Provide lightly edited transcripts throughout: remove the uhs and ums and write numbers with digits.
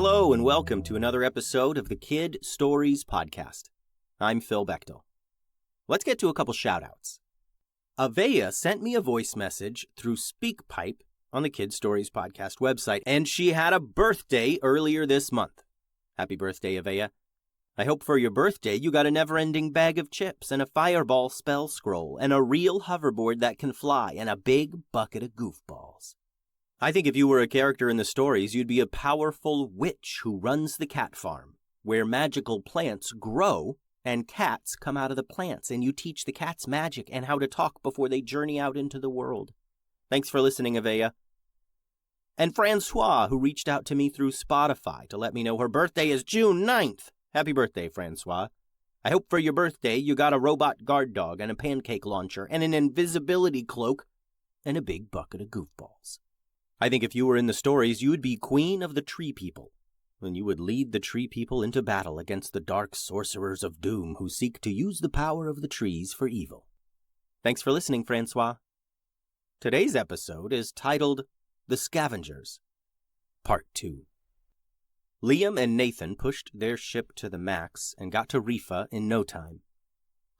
Hello and welcome to another episode of the Kid Stories Podcast. I'm Phil Bechtel. Let's get to a couple shout-outs. Avea sent me a voice message through SpeakPipe on the Kid Stories Podcast website, and she had a birthday earlier this month. Happy birthday, Avea. I hope for your birthday you got a never-ending bag of chips and a fireball spell scroll and a real hoverboard that can fly and a big bucket of goofballs. I think if you were a character in the stories, you'd be a powerful witch who runs the cat farm, where magical plants grow and cats come out of the plants, and you teach the cats magic and how to talk before they journey out into the world. Thanks for listening, Avea. And Francois, who reached out to me through Spotify to let me know her birthday is June 9th. Happy birthday, Francois. I hope for your birthday you got a robot guard dog and a pancake launcher and an invisibility cloak and a big bucket of goofballs. I think if you were in the stories, you would be Queen of the Tree People, and you would lead the Tree People into battle against the dark sorcerers of doom who seek to use the power of the trees for evil. Thanks for listening, Francois. Today's episode is titled The Scavengers, Part 2. Liam and Nathan pushed their ship to the max and got to Rifa in no time.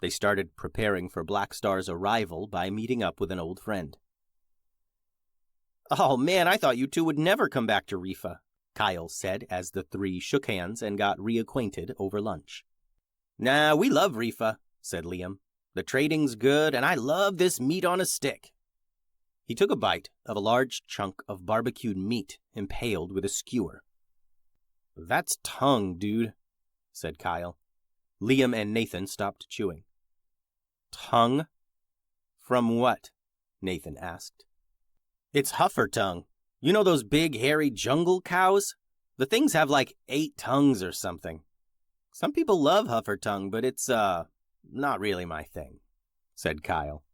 They started preparing for Blackstar's arrival by meeting up with an old friend. "Oh man, I thought you two would never come back to Rifa," Kyle said as the three shook hands and got reacquainted over lunch. "Nah, we love Rifa," said Liam. "The trading's good, and I love this meat on a stick." He took a bite of a large chunk of barbecued meat impaled with a skewer. "That's tongue, dude," said Kyle. Liam and Nathan stopped chewing. "Tongue? From what?" Nathan asked. "It's heifer tongue. You know those big, hairy jungle cows? The things have like 8 tongues or something. Some people love heifer tongue, but it's, not really my thing," said Kyle.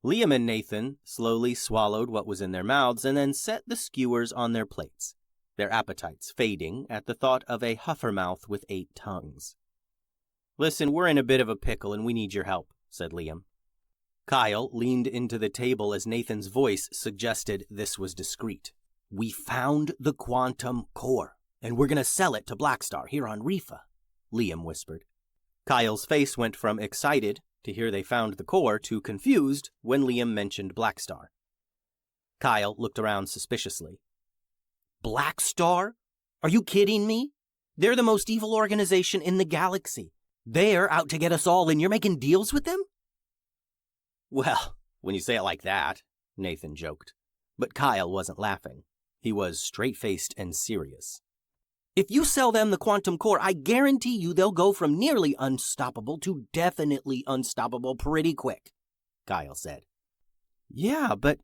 Liam and Nathan slowly swallowed what was in their mouths and then set the skewers on their plates, their appetites fading at the thought of a heifer mouth with 8 tongues. "Listen, we're in a bit of a pickle and we need your help," said Liam. Kyle leaned into the table as Nathan's voice suggested this was discreet. "We found the quantum core, and we're going to sell it to Blackstar here on Rifa," Liam whispered. Kyle's face went from excited to hear they found the core to confused when Liam mentioned Blackstar. Kyle looked around suspiciously. "Blackstar? Are you kidding me? They're the most evil organization in the galaxy. They're out to get us all, and you're making deals with them?" "Well, when you say it like that," Nathan joked. But Kyle wasn't laughing. He was straight-faced and serious. "If you sell them the quantum core, I guarantee you they'll go from nearly unstoppable to definitely unstoppable pretty quick," Kyle said. "Yeah, but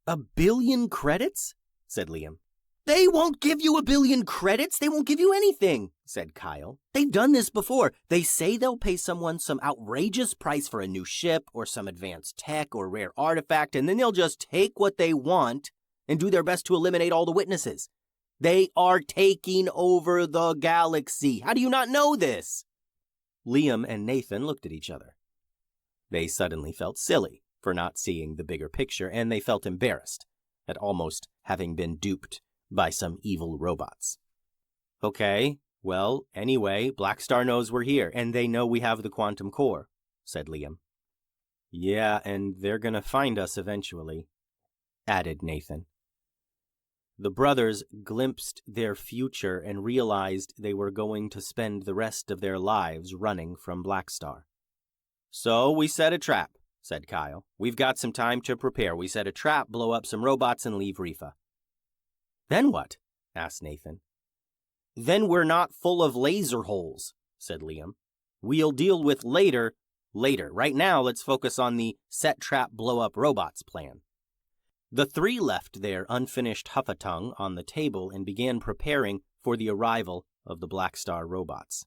1,000,000,000 credits?" said Liam. "They won't give you 1,000,000,000 credits. They won't give you anything," said Kyle. "They've done this before. They say they'll pay someone some outrageous price for a new ship or some advanced tech or rare artifact, and then they'll just take what they want and do their best to eliminate all the witnesses. They are taking over the galaxy. How do you not know this?" Liam and Nathan looked at each other. They suddenly felt silly for not seeing the bigger picture, and they felt embarrassed at almost having been duped by some evil robots. "Okay, well, anyway, Blackstar knows we're here, and they know we have the quantum core," said Liam. "Yeah, and they're gonna find us eventually," added Nathan. The brothers glimpsed their future and realized they were going to spend the rest of their lives running from Blackstar. "So we set a trap," said Kyle. "We've got some time to prepare. We set a trap, blow up some robots, and leave Rifa." "Then what?" asked Nathan. "Then we're not full of laser holes," said Liam. "We'll deal with later. Right now, let's focus on the set trap blow up robots plan." The three left their unfinished huffatung on the table and began preparing for the arrival of the Blackstar robots.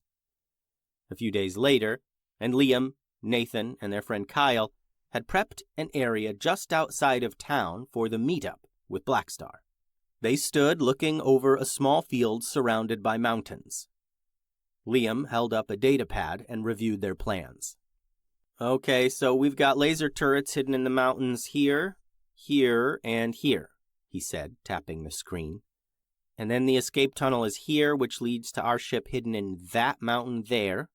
A few days later, and Liam, Nathan, and their friend Kyle had prepped an area just outside of town for the meetup with Blackstar. They stood looking over a small field surrounded by mountains. Liam held up a datapad and reviewed their plans. "Okay, so we've got laser turrets hidden in the mountains here, here, and here," he said, tapping the screen. and then the escape tunnel is here, which leads to our ship hidden in that mountain there.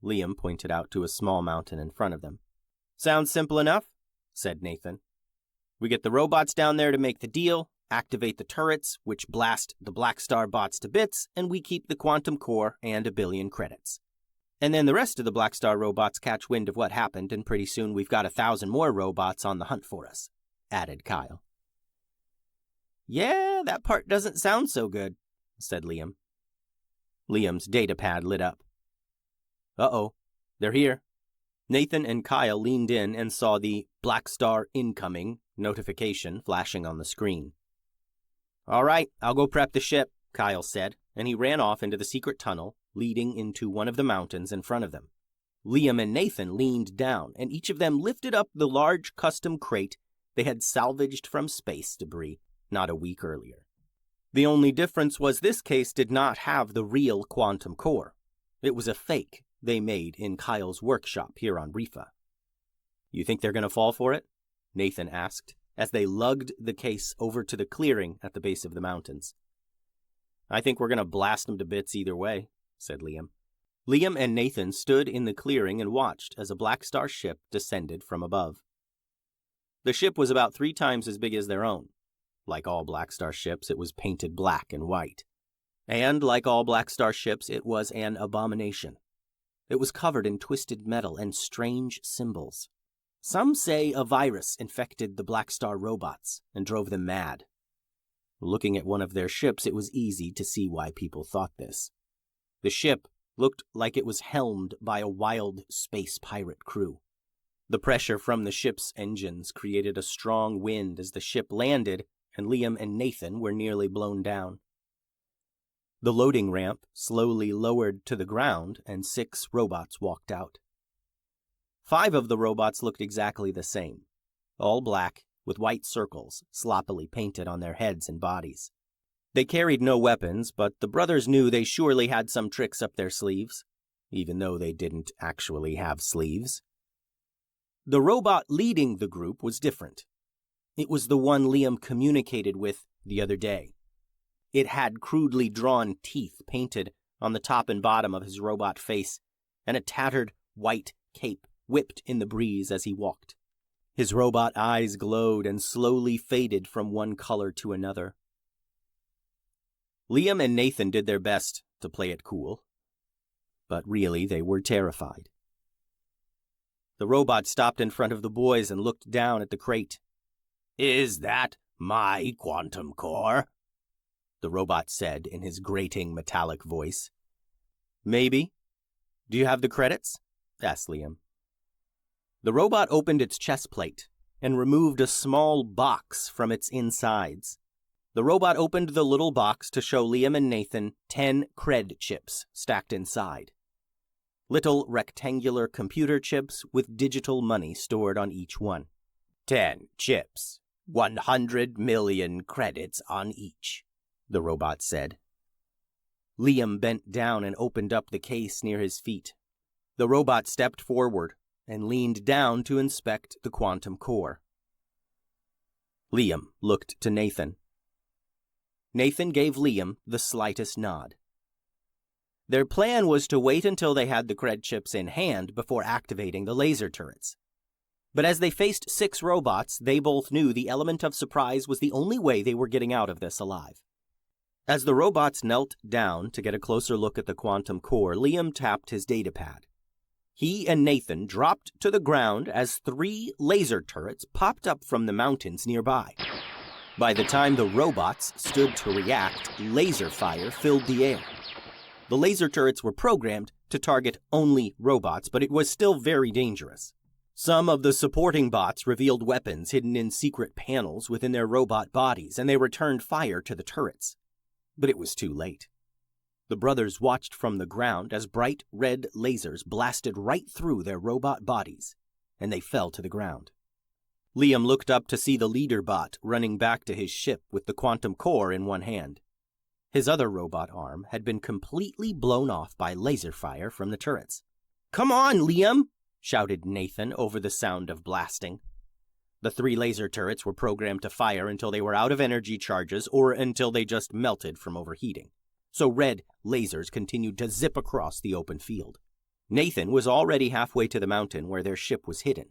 Liam pointed out to a small mountain in front of them. Sounds simple enough, said Nathan. We get the robots down there to make the deal, activate the turrets, which blast the Blackstar bots to bits, and we keep the quantum core and 1 billion credits. And then the rest of the Blackstar robots catch wind of what happened, and pretty soon we've got 1,000 more robots on the hunt for us, added Kyle. Yeah, that part doesn't sound so good, said Liam. Liam's datapad lit up. Uh-oh, they're here. Nathan and Kyle leaned in and saw the Blackstar incoming notification flashing on the screen. All right, I'll go prep the ship, Kyle said, and he ran off into the secret tunnel leading into one of the mountains in front of them. Liam and Nathan leaned down, and each of them lifted up the large custom crate they had salvaged from space debris not a week earlier. The only difference was this case did not have the real quantum core. It was a fake they made in Kyle's workshop here on Rifa. You think they're going to fall for it? Nathan asked, as they lugged the case over to the clearing at the base of the mountains. I think we're going to blast them to bits either way, said Liam. Liam and Nathan stood in the clearing and watched as a Blackstar ship descended from above. The ship was about 3 times as big as their own. Like all Blackstar ships, it was painted black and white. And like all Blackstar ships, it was an abomination. It was covered in twisted metal and strange symbols. Some say a virus infected the Blackstar robots and drove them mad. Looking at one of their ships, it was easy to see why people thought this. The ship looked like it was helmed by a wild space pirate crew. The pressure from the ship's engines created a strong wind as the ship landed, and Liam and Nathan were nearly blown down. The loading ramp slowly lowered to the ground, and 6 robots walked out. 5 of the robots looked exactly the same, all black, with white circles sloppily painted on their heads and bodies. They carried no weapons, but the brothers knew they surely had some tricks up their sleeves, even though they didn't actually have sleeves. The robot leading the group was different. It was the one Liam communicated with the other day. It had crudely drawn teeth painted on the top and bottom of his robot face, and a tattered white cape whipped in the breeze as he walked. His robot eyes glowed and slowly faded from one color to another. Liam and Nathan did their best to play it cool, but really they were terrified. The robot stopped in front of the boys and looked down at the crate. "Is that my quantum core?" the robot said in his grating metallic voice. "Maybe. Do you have the credits?" asked Liam. The robot opened its chest plate and removed a small box from its insides. The robot opened the little box to show Liam and Nathan 10 cred chips stacked inside. Little rectangular computer chips with digital money stored on each one. 10 chips, 100 million credits on each, the robot said. Liam bent down and opened up the case near his feet. The robot stepped forward and leaned down to inspect the quantum core. Liam looked to Nathan. Nathan gave Liam the slightest nod. Their plan was to wait until they had the cred chips in hand before activating the laser turrets. But as they faced 6 robots, they both knew the element of surprise was the only way they were getting out of this alive. As the robots knelt down to get a closer look at the quantum core, Liam tapped his datapad. He and Nathan dropped to the ground as 3 laser turrets popped up from the mountains nearby. By the time the robots stood to react, laser fire filled the air. The laser turrets were programmed to target only robots, but it was still very dangerous. Some of the supporting bots revealed weapons hidden in secret panels within their robot bodies, and they returned fire to the turrets. But it was too late. The brothers watched from the ground as bright red lasers blasted right through their robot bodies, and they fell to the ground. Liam looked up to see the leader bot running back to his ship with the quantum core in one hand. His other robot arm had been completely blown off by laser fire from the turrets. "Come on, Liam!" shouted Nathan over the sound of blasting. The 3 laser turrets were programmed to fire until they were out of energy charges or until they just melted from overheating. So red lasers continued to zip across the open field. Nathan was already halfway to the mountain where their ship was hidden.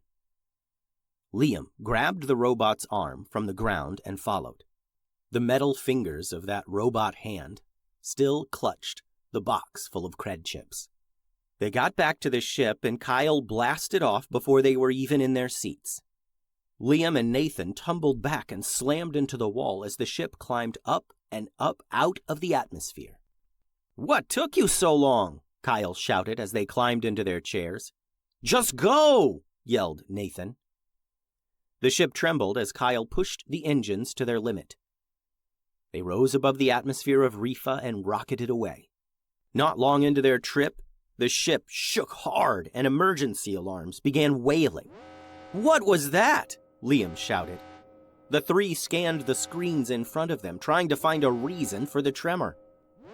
Liam grabbed the robot's arm from the ground and followed. The metal fingers of that robot hand still clutched the box full of cred chips. They got back to the ship and Kyle blasted off before they were even in their seats. Liam and Nathan tumbled back and slammed into the wall as the ship climbed up and up out of the atmosphere. "What took you so long?" Kyle shouted as they climbed into their chairs. "Just go!" yelled Nathan. The ship trembled as Kyle pushed the engines to their limit. They rose above the atmosphere of Rifa and rocketed away. Not long into their trip, the ship shook hard and emergency alarms began wailing. "What was that?" Liam shouted. The 3 scanned the screens in front of them, trying to find a reason for the tremor.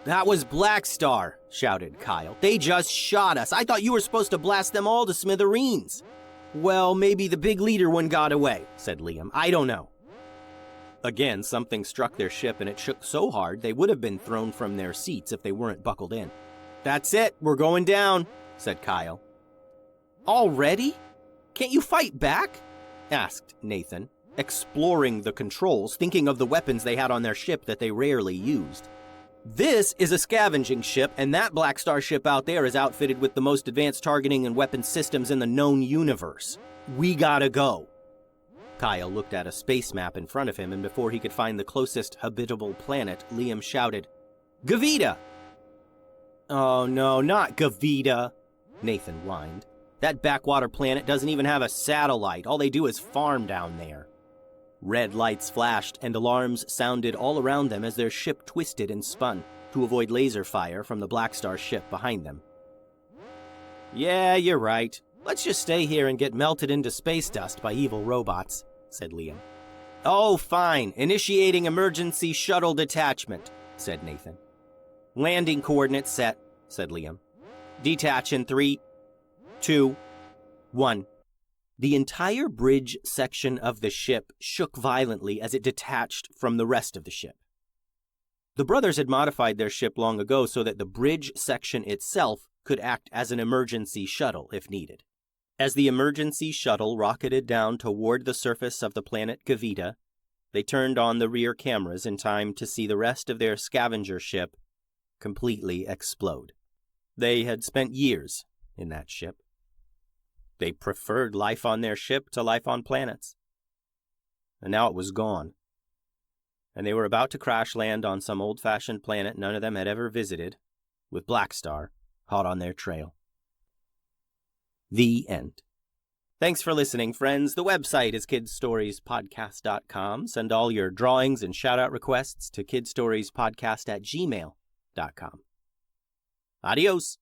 "That was Blackstar," shouted Kyle. "They just shot us. I thought you were supposed to blast them all to smithereens." "Well, maybe the big leader one got away," said Liam. "I don't know." Again, something struck their ship and it shook so hard they would have been thrown from their seats if they weren't buckled in. "That's it, we're going down," said Kyle. "Already? Can't you fight back?" asked Nathan, exploring the controls, thinking of the weapons they had on their ship that they rarely used. "This is a scavenging ship, and that Blackstar ship out there is outfitted with the most advanced targeting and weapon systems in the known universe. We gotta go." Kyle looked at a space map in front of him, and before he could find the closest habitable planet, Liam shouted, "Gavita!" "Oh no, not Gavita," Nathan whined. "That backwater planet doesn't even have a satellite. All they do is farm down there." Red lights flashed and alarms sounded all around them as their ship twisted and spun to avoid laser fire from the Blackstar ship behind them. "Yeah, you're right. Let's just stay here and get melted into space dust by evil robots," said Liam. "Oh, fine. Initiating emergency shuttle detachment," said Nathan. "Landing coordinates set," said Liam. "Detach in 3, 2, 1. The entire bridge section of the ship shook violently as it detached from the rest of the ship. The brothers had modified their ship long ago so that the bridge section itself could act as an emergency shuttle if needed. As the emergency shuttle rocketed down toward the surface of the planet Gavita, they turned on the rear cameras in time to see the rest of their scavenger ship completely explode. They had spent years in that ship. They preferred life on their ship to life on planets. And now it was gone. And they were about to crash land on some old-fashioned planet none of them had ever visited, with Blackstar hot on their trail. The end. Thanks for listening, friends. The website is kidstoriespodcast.com. Send all your drawings and shout-out requests to kidstoriespodcast@gmail.com. Adios.